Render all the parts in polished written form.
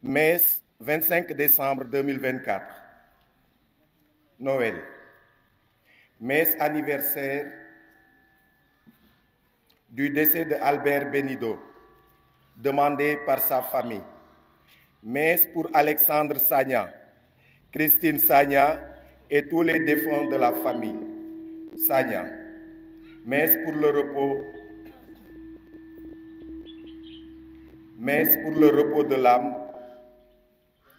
Metz, 25 décembre 2024. Noël. Messe anniversaire du décès de Albert Benido, demandé par sa famille. Messe pour Alexandre Sagna, Christine Sagna et tous les défunts de la famille Sagna. Messe pour le repos de l'âme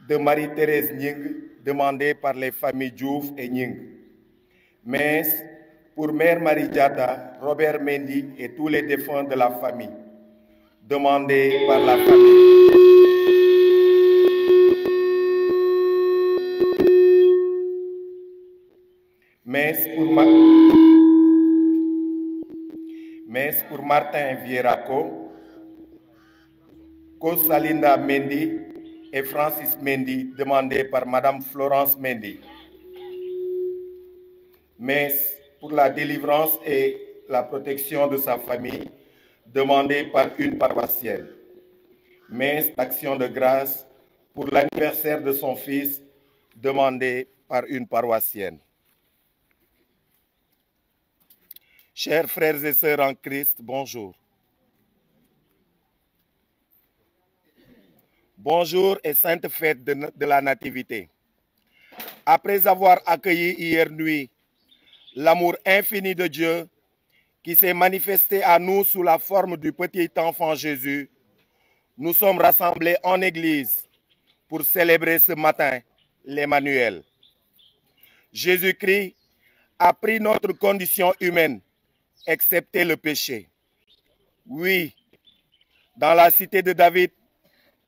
de Marie-Thérèse Nying, demandée par les familles Diouf et Nying. Messe pour Mère Marie Diata, Robert Mendy et tous les défunts de la famille, demandée par la famille. Messe pour Martin Vieraco, Kosalinda Mendy et Francis Mendy, demandé par Madame Florence Mendy. Messe pour la délivrance et la protection de sa famille, demandé par une paroissienne. Messe d'action de grâce pour l'anniversaire de son fils, demandé par une paroissienne. Chers frères et sœurs en Christ, bonjour. Bonjour et sainte fête de la Nativité. Après avoir accueilli hier nuit l'amour infini de Dieu qui s'est manifesté à nous sous la forme du petit enfant Jésus, nous sommes rassemblés en Église pour célébrer ce matin l'Emmanuel. Jésus-Christ a pris notre condition humaine, excepté le péché. Oui, dans la cité de David,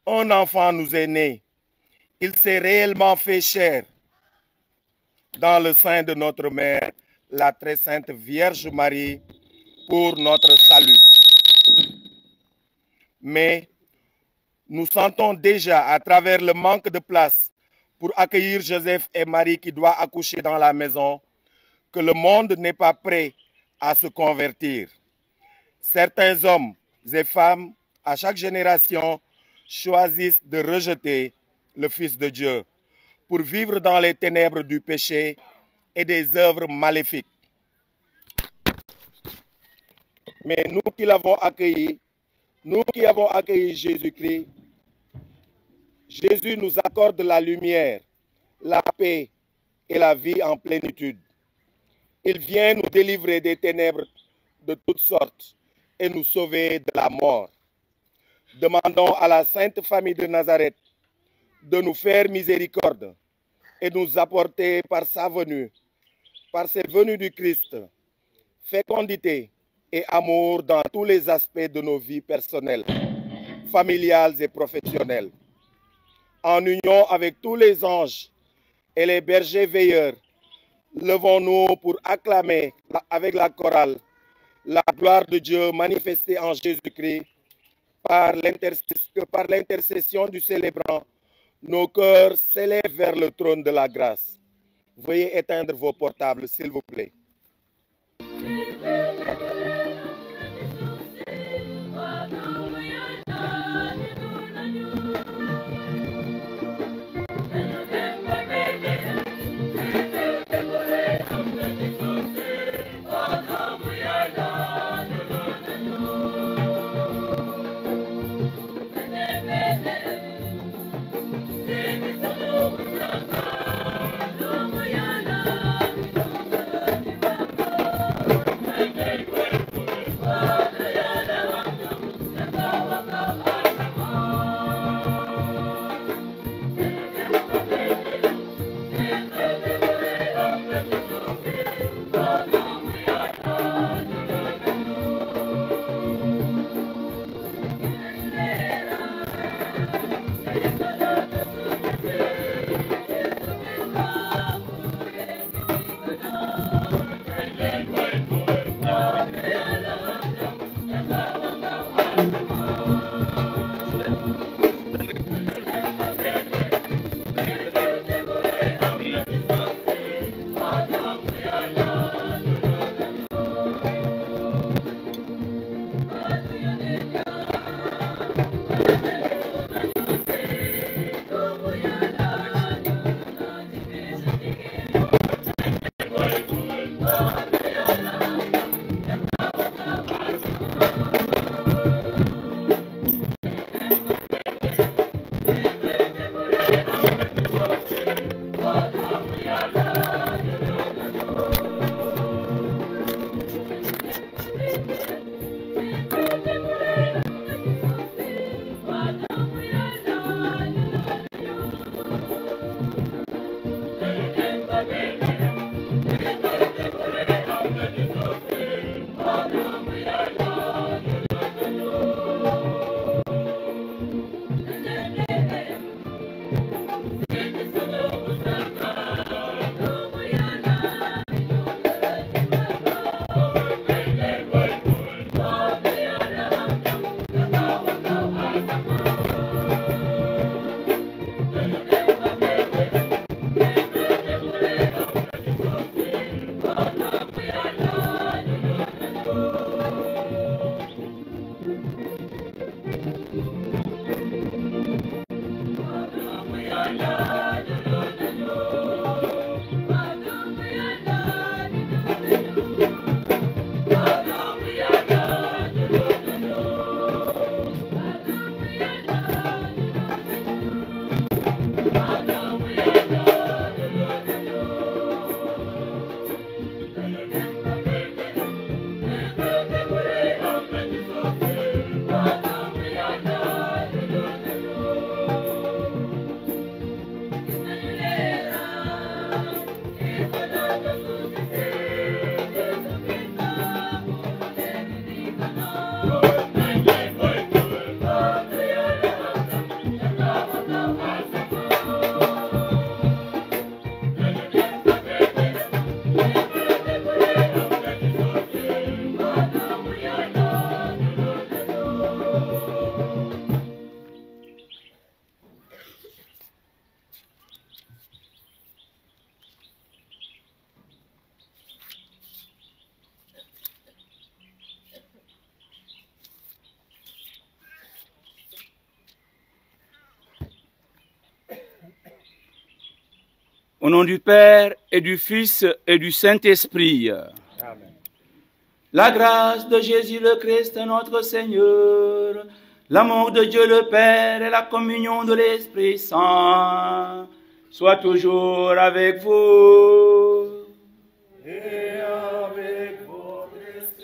un enfant nous est né. Il s'est réellement fait chair dans le sein de notre mère, la très sainte Vierge Marie, pour notre salut. Mais nous sentons déjà, à travers le manque de place pour accueillir Joseph et Marie qui doivent accoucher dans la maison, que le monde n'est pas prêt à se convertir. Certains hommes et femmes, à chaque génération, choisissent de rejeter le Fils de Dieu pour vivre dans les ténèbres du péché et des œuvres maléfiques. Mais nous qui l'avons accueilli, nous qui avons accueilli Jésus-Christ, Jésus nous accorde la lumière, la paix et la vie en plénitude. Il vient nous délivrer des ténèbres de toutes sortes et nous sauver de la mort. Demandons à la Sainte Famille de Nazareth de nous faire miséricorde et nous apporter par sa venue, par cette venue du Christ, fécondité et amour dans tous les aspects de nos vies personnelles, familiales et professionnelles. En union avec tous les anges et les bergers veilleurs, levons-nous pour acclamer avec la chorale la gloire de Dieu manifestée en Jésus-Christ. Par l'intercession du célébrant, nos cœurs s'élèvent vers le trône de la grâce. Veuillez éteindre vos portables, s'il vous plaît. Au nom du Père et du Fils et du Saint-Esprit. Amen. La grâce de Jésus le Christ, notre Seigneur, l'amour de Dieu le Père et la communion de l'Esprit Saint soient toujours avec vous. Et avec votre esprit.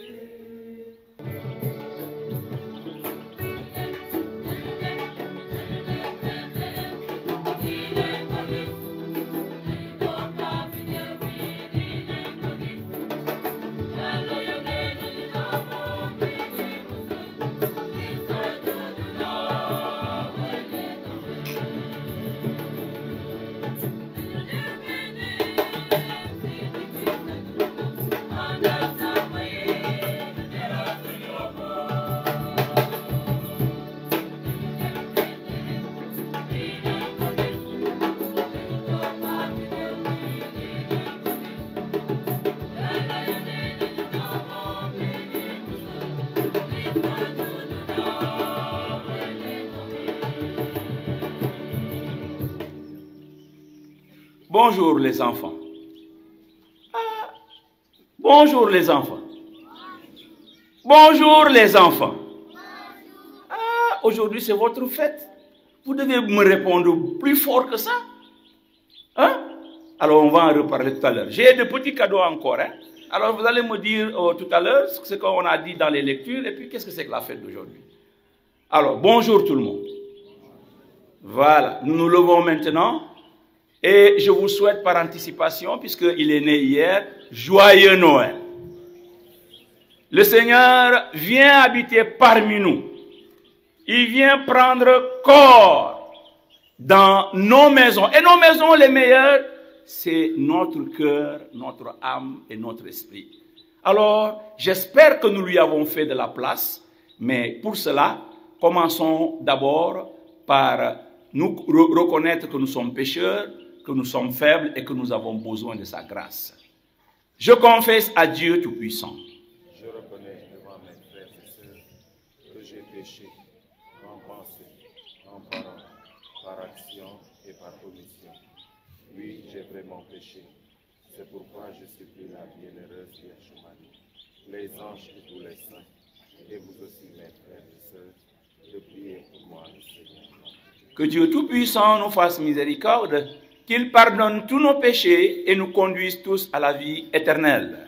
Bonjour les enfants. Bonjour les enfants. Bonjour les enfants. Aujourd'hui c'est votre fête. Vous devez me répondre plus fort que ça. Hein? Alors on va en reparler tout à l'heure. J'ai de petits cadeaux encore. Hein? Alors vous allez me dire tout à l'heure ce qu'on a dit dans les lectures et puis qu'est-ce que c'est que la fête d'aujourd'hui. Alors bonjour tout le monde. Voilà, nous nous levons maintenant. Et je vous souhaite par anticipation, puisqu'il est né hier, joyeux Noël. Le Seigneur vient habiter parmi nous. Il vient prendre corps dans nos maisons. Et nos maisons les meilleures, c'est notre cœur, notre âme et notre esprit. Alors, j'espère que nous lui avons fait de la place. Mais pour cela, commençons d'abord par nous reconnaître que nous sommes pécheurs, que nous sommes faibles et que nous avons besoin de sa grâce. Je confesse à Dieu Tout-Puissant. Je reconnais devant mes frères et sœurs que j'ai péché en pensée, en parole, par action et par omission. Oui, j'ai vraiment péché. C'est pourquoi je supplie la bienheureuse Vierge Marie, les anges et tous les saints, et vous aussi mes frères et sœurs, de prier pour moi le Seigneur. Que Dieu Tout-Puissant nous fasse miséricorde, qu'il pardonne tous nos péchés et nous conduise tous à la vie éternelle.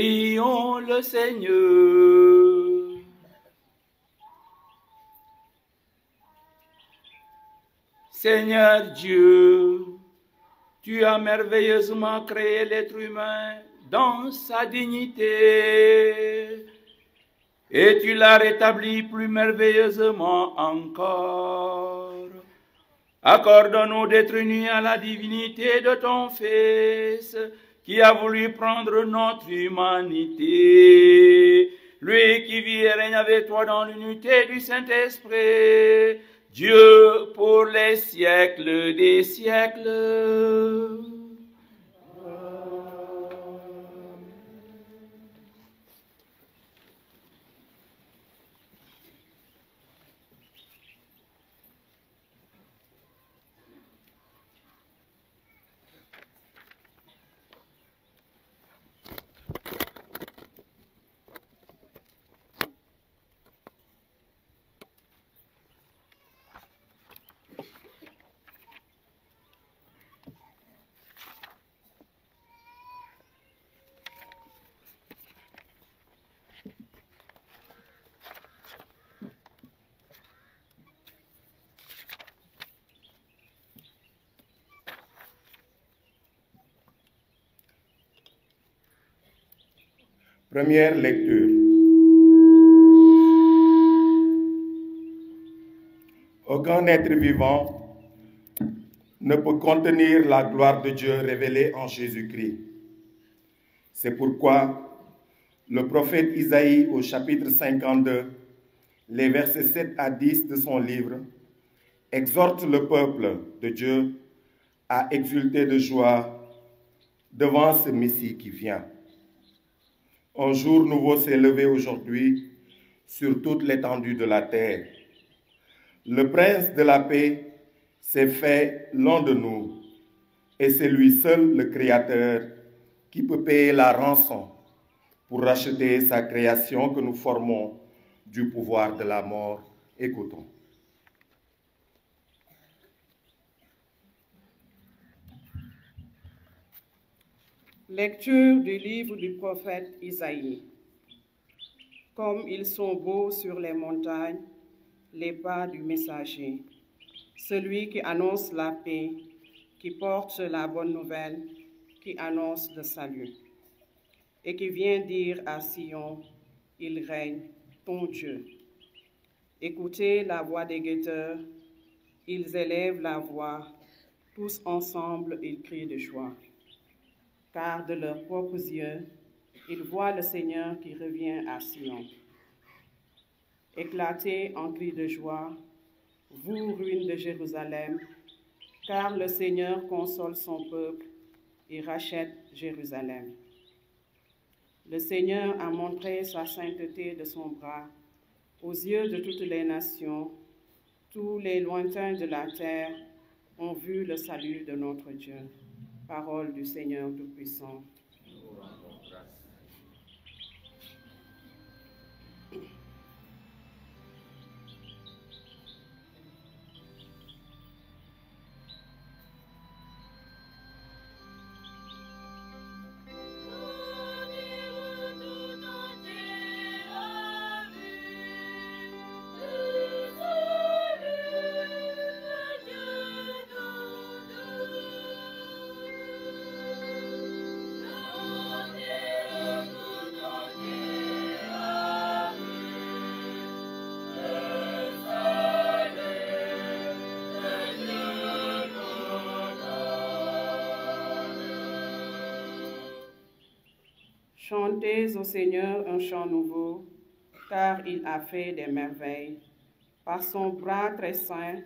Prions le Seigneur. Seigneur Dieu, tu as merveilleusement créé l'être humain dans sa dignité et tu l'as rétabli plus merveilleusement encore. Accorde-nous d'être unis à la divinité de ton Fils, qui a voulu prendre notre humanité. Lui qui vit et règne avec toi dans l'unité du Saint-Esprit, Dieu pour les siècles des siècles. Première lecture. Aucun être vivant ne peut contenir la gloire de Dieu révélée en Jésus-Christ. C'est pourquoi le prophète Isaïe au chapitre 52, les versets 7 à 10 de son livre, exhorte le peuple de Dieu à exulter de joie devant ce Messie qui vient. Un jour nouveau s'est levé aujourd'hui sur toute l'étendue de la terre. Le prince de la paix s'est fait l'un de nous, et c'est lui seul, le Créateur, qui peut payer la rançon pour racheter sa création que nous formons du pouvoir de la mort. Écoutons. Lecture du livre du prophète Isaïe. Comme ils sont beaux sur les montagnes, les pas du messager, celui qui annonce la paix, qui porte la bonne nouvelle, qui annonce le salut, et qui vient dire à Sion, il règne, ton Dieu. Écoutez la voix des guetteurs, ils élèvent la voix, tous ensemble ils crient de joie. Car de leurs propres yeux, ils voient le Seigneur qui revient à Sion. Éclatez en cris de joie, vous ruines de Jérusalem, car le Seigneur console son peuple et rachète Jérusalem. Le Seigneur a montré sa sainteté de son bras aux yeux de toutes les nations. Tous les lointains de la terre ont vu le salut de notre Dieu. Parole du Seigneur Tout-Puissant. Chantez au Seigneur un chant nouveau, car il a fait des merveilles. Par son bras très saint,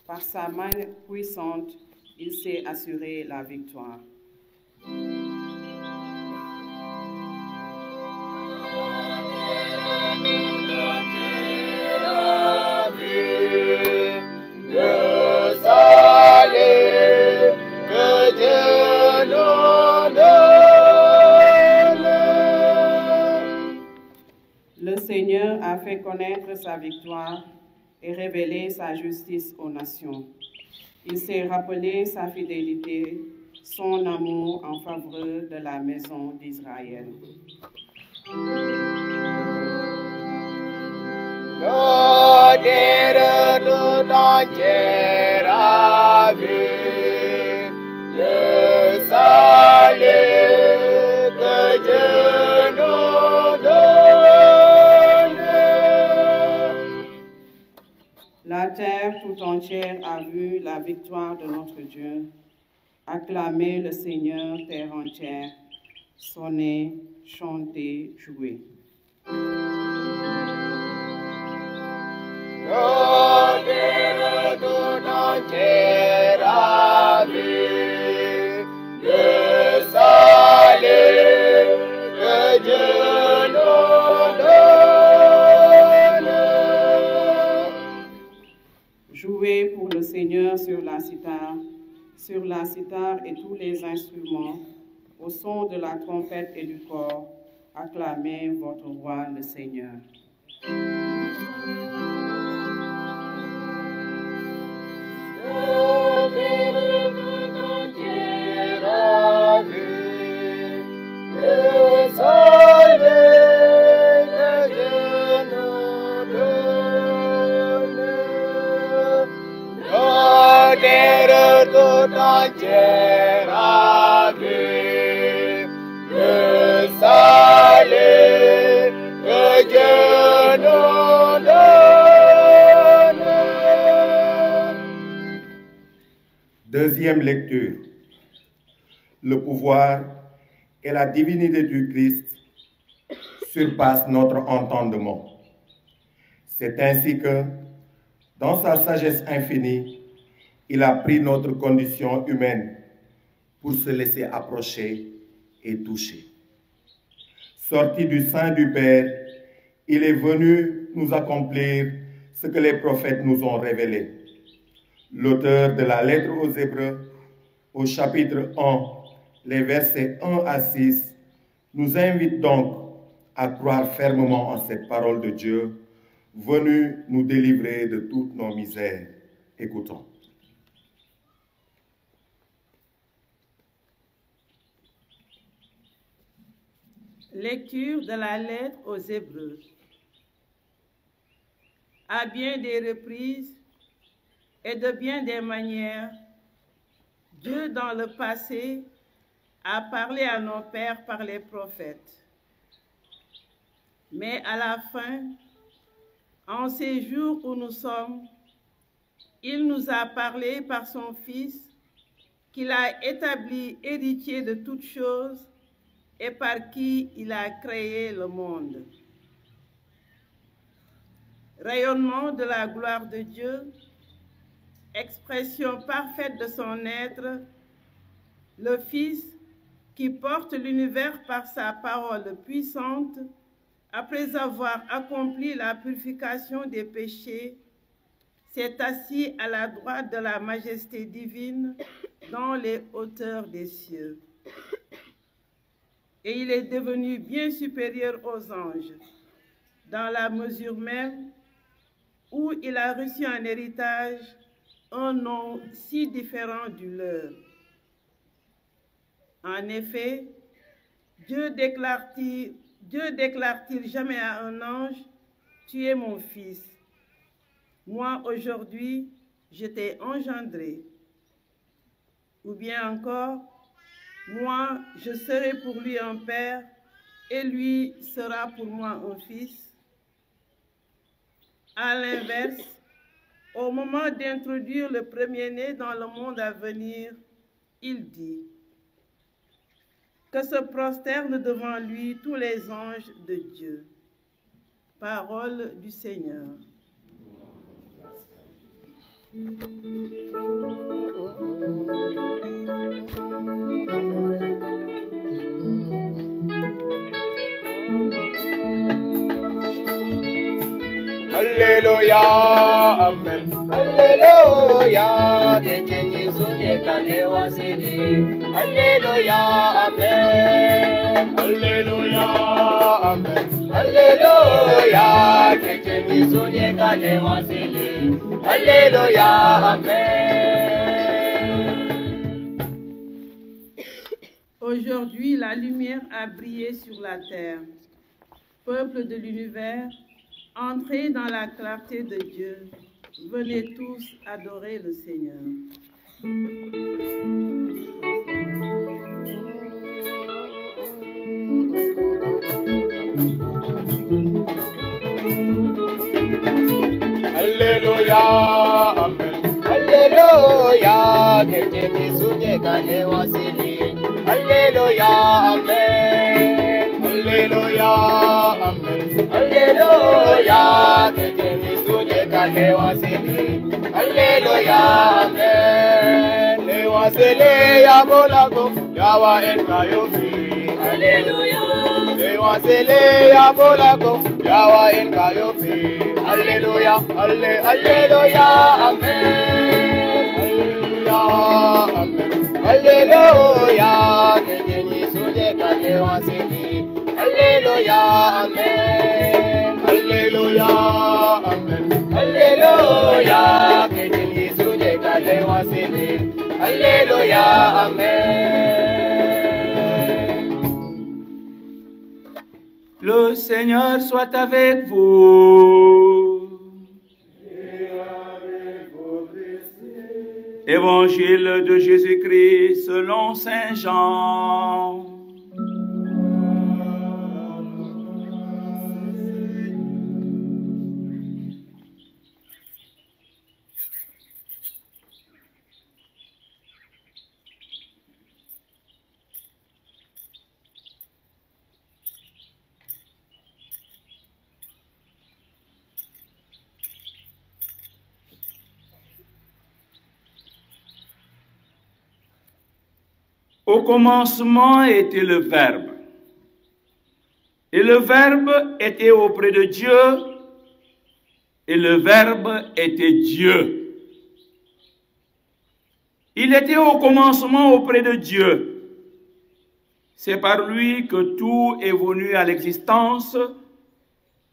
par sa main puissante, il s'est assuré la victoire. Le Seigneur a fait connaître sa victoire et révélé sa justice aux nations. Il s'est rappelé sa fidélité, son amour en faveur de la maison d'Israël. Tout entier a vu le salut que Dieu nous donne. La terre tout entière a vu la victoire de notre Dieu. Acclamez le Seigneur, terre entière. Sonnez, chantez, jouez. Tout entier a vu le salut que Dieu nous donne. Jouez pour le Seigneur sur la cithare et tous les instruments, au son de la trompette et du cor. Acclamez votre roi, le Seigneur. Tout entier a vu le salut que Dieu nous donne. Deuxième lecture. Le pouvoir et la divinité du Christ surpassent notre entendement. C'est ainsi que, dans sa sagesse infinie, il a pris notre condition humaine pour se laisser approcher et toucher. Sorti du sein du Père, il est venu nous accomplir ce que les prophètes nous ont révélé. L'auteur de la lettre aux Hébreux, au chapitre 1, les versets 1 à 6, nous invite donc à croire fermement en cette parole de Dieu, venue nous délivrer de toutes nos misères. Écoutons. Lecture de la lettre aux Hébreux. À bien des reprises et de bien des manières, Dieu dans le passé a parlé à nos pères par les prophètes. Mais à la fin, en ces jours où nous sommes, il nous a parlé par son Fils, qu'il a établi héritier de toutes choses, et par qui il a créé le monde. Rayonnement de la gloire de Dieu, expression parfaite de son être, le Fils qui porte l'univers par sa parole puissante, après avoir accompli la purification des péchés, s'est assis à la droite de la majesté divine dans les hauteurs des cieux. Et il est devenu bien supérieur aux anges, dans la mesure même où il a reçu en héritage un nom si différent du leur. En effet, Dieu déclare-t-il jamais à un ange, « Tu es mon fils. Moi, aujourd'hui, je t'ai engendré. » Ou bien encore, moi, je serai pour lui un père, et lui sera pour moi un fils. À l'inverse, au moment d'introduire le premier-né dans le monde à venir, il dit que se prosternent devant lui tous les anges de Dieu. Parole du Seigneur. Alléluia, Amen. Alléluia, Alléluia, Amen. Alléluia, Amen. Alléluia, Alléluia, Amen. Aujourd'hui, la lumière a brillé sur la terre. Peuple de l'univers, entrez dans la clarté de Dieu. Venez tous adorer le Seigneur. Alléluia, Amen. Alléluia, que Dieu te soutienne, Alléluia, Amen. Alléluia, Amen. Alléluia, que Dieu te soutienne, Alléluia, Amen. Lewasele ya bolago, yawa enkayofi. Alléluia. Lewasele ya bolago, yawa enkayofi. Alléluia, Alléluia, Amen. Alléluia, Amen. Alléluia, que Dieu nous soutienne, Alléluia, Amen. Alléluia, Amen. Alléluia, que Dieu nous soutienne, Alléluia, Amen. Le Seigneur soit avec vous. Évangile de Jésus-Christ selon Saint Jean. Au commencement était le Verbe, et le Verbe était auprès de Dieu, et le Verbe était Dieu. Il était au commencement auprès de Dieu. C'est par lui que tout est venu à l'existence,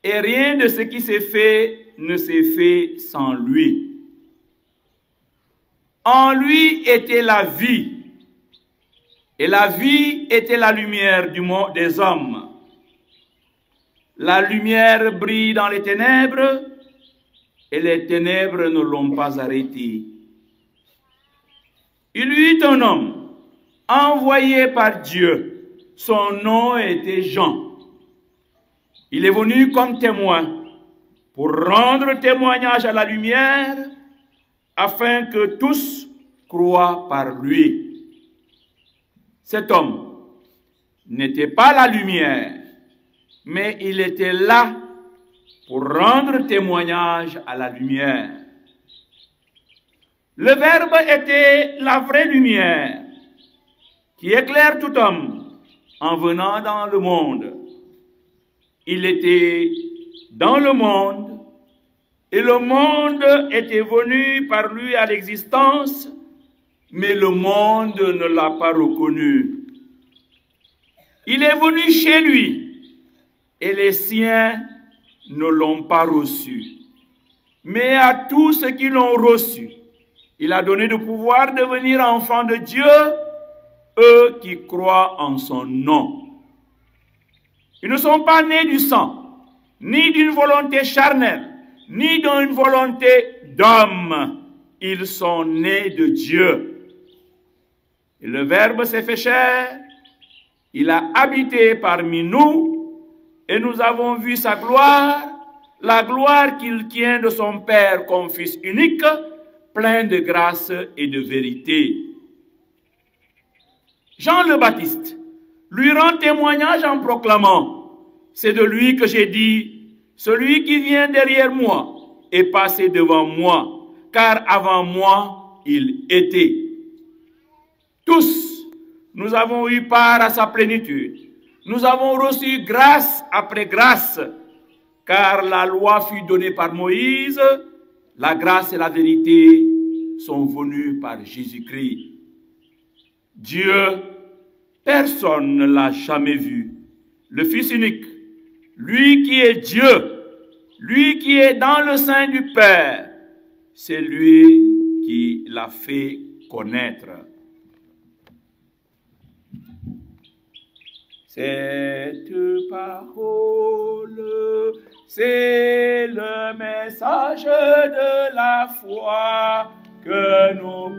et rien de ce qui s'est fait ne s'est fait sans lui. En lui était la vie. Et la vie était la lumière du monde des hommes. La lumière brille dans les ténèbres, et les ténèbres ne l'ont pas arrêté. Il y eut un homme, envoyé par Dieu. Son nom était Jean. Il est venu comme témoin, pour rendre témoignage à la lumière, afin que tous croient par lui. Cet homme n'était pas la lumière, mais il était là pour rendre témoignage à la lumière. Le Verbe était la vraie lumière qui éclaire tout homme en venant dans le monde. Il était dans le monde et le monde était venu par lui à l'existence, mais le monde ne l'a pas reconnu. Il est venu chez lui, et les siens ne l'ont pas reçu. Mais à tous ceux qui l'ont reçu, il a donné le pouvoir de devenir enfants de Dieu, eux qui croient en son nom. Ils ne sont pas nés du sang, ni d'une volonté charnelle, ni d'une volonté d'homme. Ils sont nés de Dieu. Et le Verbe s'est fait chair, il a habité parmi nous, et nous avons vu sa gloire, la gloire qu'il tient de son Père comme Fils unique, plein de grâce et de vérité. Jean le Baptiste lui rend témoignage en proclamant, c'est de lui que j'ai dit, celui qui vient derrière moi est passé devant moi, car avant moi il était. Tous, nous avons eu part à sa plénitude. Nous avons reçu grâce après grâce, car la loi fut donnée par Moïse, la grâce et la vérité sont venues par Jésus-Christ. Dieu, personne ne l'a jamais vu. Le Fils unique, lui qui est Dieu, lui qui est dans le sein du Père, c'est lui qui l'a fait connaître. Cette parole, c'est le message de la foi que nous